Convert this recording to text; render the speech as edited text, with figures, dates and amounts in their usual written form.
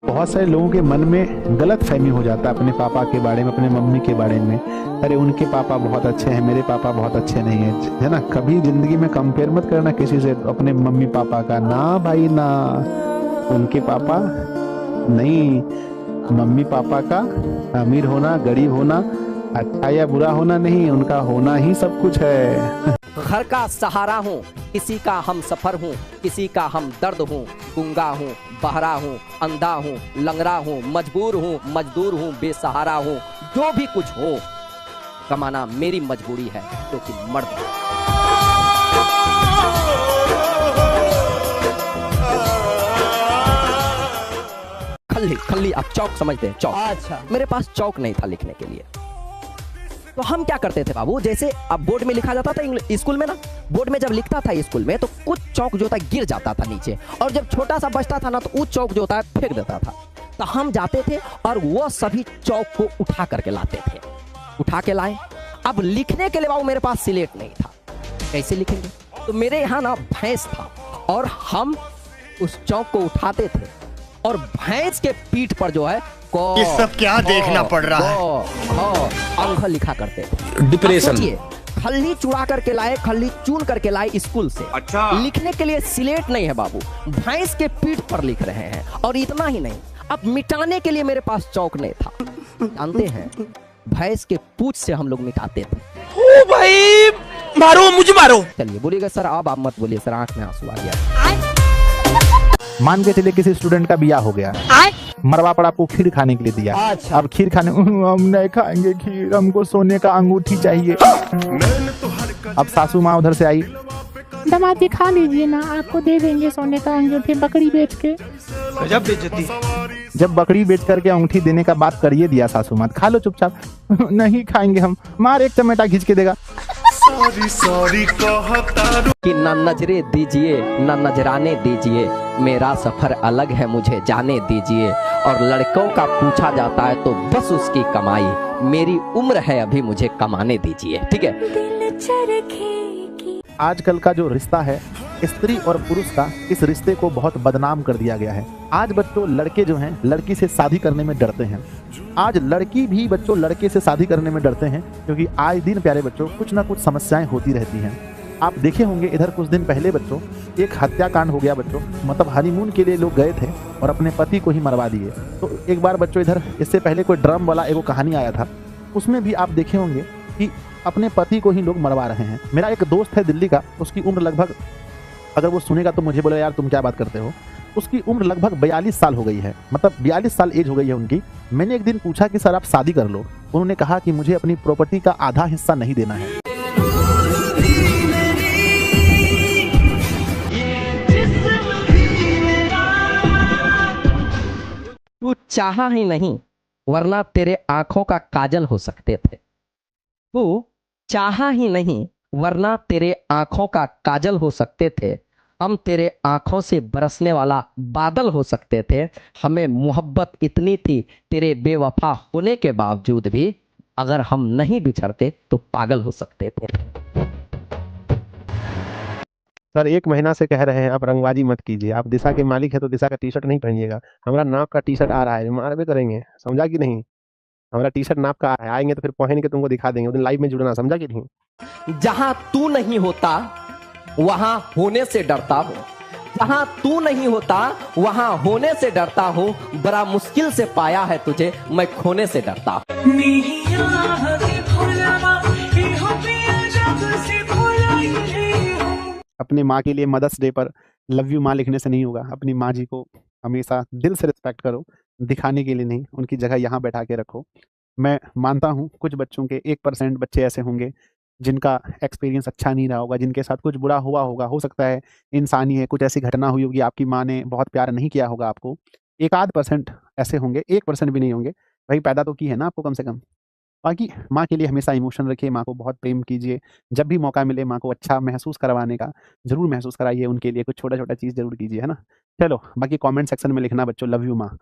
बहुत सारे लोगों के मन में गलत फहमी हो जाता है अपने पापा के बारे में, अपने मम्मी के बारे में। अरे उनके पापा बहुत अच्छे हैं, मेरे पापा बहुत अच्छे नहीं है ना। कभी जिंदगी में कंपेयर मत करना किसी से अपने मम्मी पापा का, ना भाई ना। उनके पापा नहीं, मम्मी पापा का अमीर होना गरीब होना अच्छा या बुरा होना नहीं, उनका होना ही सब कुछ है। घर का सहारा हूँ, किसी का हम सफर हूँ, किसी का हम दर्द हूँ। गूंगा हूँ, बहरा हूँ, अंधा हूँ, लंगड़ा हूँ, मजबूर हूँ, मजदूर हूँ, बेसहारा हूँ। जो भी कुछ हो, कमाना मेरी मजबूरी है क्योंकि मर्द हूँ। खल्ली खल्ली आप चौक समझते हैं, चौक। अच्छा। मेरे पास चौक नहीं था लिखने के लिए, तो हम क्या करते थे बाबू, जैसे अब बोर्ड में लिखा जाता था स्कूल में ना, बोर्ड में जब लिखता था स्कूल में तो कुछ चौक जो था गिर जाता था नीचे, और जब छोटा सा बचता था ना तो उस चौक जो था फेंक देता था। तो हम जाते थे और वो सभी चौक को उठा करके लाते थे, उठा के लाए। अब लिखने के लिए बाबू मेरे पास सिलेट नहीं था, कैसे लिखेंगे? तो मेरे यहाँ ना भैंस था और हम उस चौक को उठाते थे और भैंस के पीठ पर जो है ये सब क्या देखना पड़ रहा है? अंक लिखा करते थे। डिप्रेशन। खल्ली चुरा करके लाए, खल्ली चुन करके लाए स्कूल से। अच्छा। लिखने के लिए सिलेट नहीं है बाबू, भैंस के पीठ पर लिख रहे हैं। और इतना ही नहीं, अब मिटाने के लिए मेरे पास चौक नहीं था। जानते हैं, भैंस के पूंछ से हम लोग मिटाते थे। ओ भाई मारो, मुझे मारो। चलिए बोलिएगा सर, अब आप मत बोलिए सर, आंख में आंसू आ गया। मान के चलिए किसी स्टूडेंट का बियाह हो गया, मरवा पर आपको खीर खाने के लिए दिया। अच्छा। अब खीर खाने, हम नहीं खाएंगे खीर, हमको सोने का अंगूठी चाहिए। अब सासू माँ उधर से आई, दामाद जी खा लीजिए ना, आपको दे देंगे सोने का अंगूठी बकरी बेच के। गजब बेइज्जती। जब बकरी बेच करके अंगूठी देने का बात करिए दिया सासू माँ, खा लो चुपचाप। नहीं खाएंगे हम, मार एक चमेटा खींच के देगा। कि ना नजरे दीजिए ना नजराने दीजिए, मेरा सफर अलग है मुझे जाने दीजिए। और लड़कों का पूछा जाता है तो बस उसकी कमाई, मेरी उम्र है अभी मुझे कमाने दीजिए। ठीक है। आजकल का जो रिश्ता है स्त्री और पुरुष का, इस रिश्ते को बहुत बदनाम कर दिया गया है। आज बच्चों लड़के जो हैं लड़की से शादी करने में डरते हैं। आज लड़की भी बच्चों लड़के से शादी करने में डरते हैं, क्योंकि आए दिन प्यारे बच्चों कुछ ना कुछ समस्याएं होती रहती हैं। आप देखे होंगे इधर कुछ दिन पहले बच्चों एक हत्याकांड हो गया बच्चों, मतलब हनीमून के लिए लोग गए थे और अपने पति को ही मरवा दिए। तो एक बार बच्चों इधर इससे पहले कोई ड्रम वाला एगो कहानी आया था, उसमें भी आप देखे होंगे कि अपने पति को ही लोग मरवा रहे हैं। मेरा एक दोस्त है दिल्ली का, उसकी उम्र लगभग, अगर वो सुनेगा तो मुझे बोले यार तुम क्या बात करते हो, उसकी उम्र लगभग 42 साल हो गई है, मतलब 42 साल एज हो गई है उनकी। मैंने एक दिन पूछा कि सर आप शादी कर लो, उन्होंने कहा कि मुझे अपनी प्रॉपर्टी का आधा हिस्सा नहीं देना है। तू चाहा ही नहीं वरना तेरे आंखों का काजल हो सकते थे। तू चाहा ही नहीं वरना तेरे आंखों का काजल हो सकते थे। हम तेरे आंखों से बरसने वाला बादल हो सकते थे। हमें मोहब्बत इतनी थी तेरे बेवफा होने के बावजूद भी, अगर हम नहीं बिछड़ते तो पागल हो सकते थे। सर 1 महीना से कह रहे हैं आप रंगबाजी मत कीजिए, आप दिशा के मालिक है तो दिशा का टी शर्ट नहीं पहनिएगा। हमारा नाप का टी शर्ट आ रहा है, मार भी करेंगे, समझा कि नहीं? हमारा टी शर्ट नाप का आ रहा है, आएंगे तो फिर पहन के तुमको दिखा देंगे, उस दिन लाइव में जुड़ना, समझा कि नहीं? जहां तू नहीं होता वहां होने से डरता हूं, जहां तू नहीं होता वहां होने से डरता हूं। बड़ा मुश्किल से पाया है तुझे, मैं खोने से डरता हूं। अपनी माँ के लिए मदर्स डे पर लव यू माँ लिखने से नहीं होगा। अपनी माँ जी को हमेशा दिल से रिस्पेक्ट करो, दिखाने के लिए नहीं, उनकी जगह यहाँ बैठा के रखो। मैं मानता हूँ कुछ बच्चों के 1% बच्चे ऐसे होंगे जिनका एक्सपीरियंस अच्छा नहीं रहा होगा, जिनके साथ कुछ बुरा हुआ होगा, हो सकता है इंसानी है, कुछ ऐसी घटना हुई होगी, आपकी माँ ने बहुत प्यार नहीं किया होगा आपको। 1-8% ऐसे होंगे, 1% भी नहीं होंगे, भाई पैदा तो की है ना आपको कम से कम। बाकी माँ के लिए हमेशा इमोशन रखिए, माँ को बहुत प्रेम कीजिए। जब भी मौका मिले माँ को अच्छा महसूस करवाने का ज़रूर महसूस कराइए, उनके लिए कुछ छोटा-छोटा चीज़ ज़रूर कीजिए, है ना? चलो बाकी कमेंट सेक्शन में लिखना बच्चों, लव यू माँ।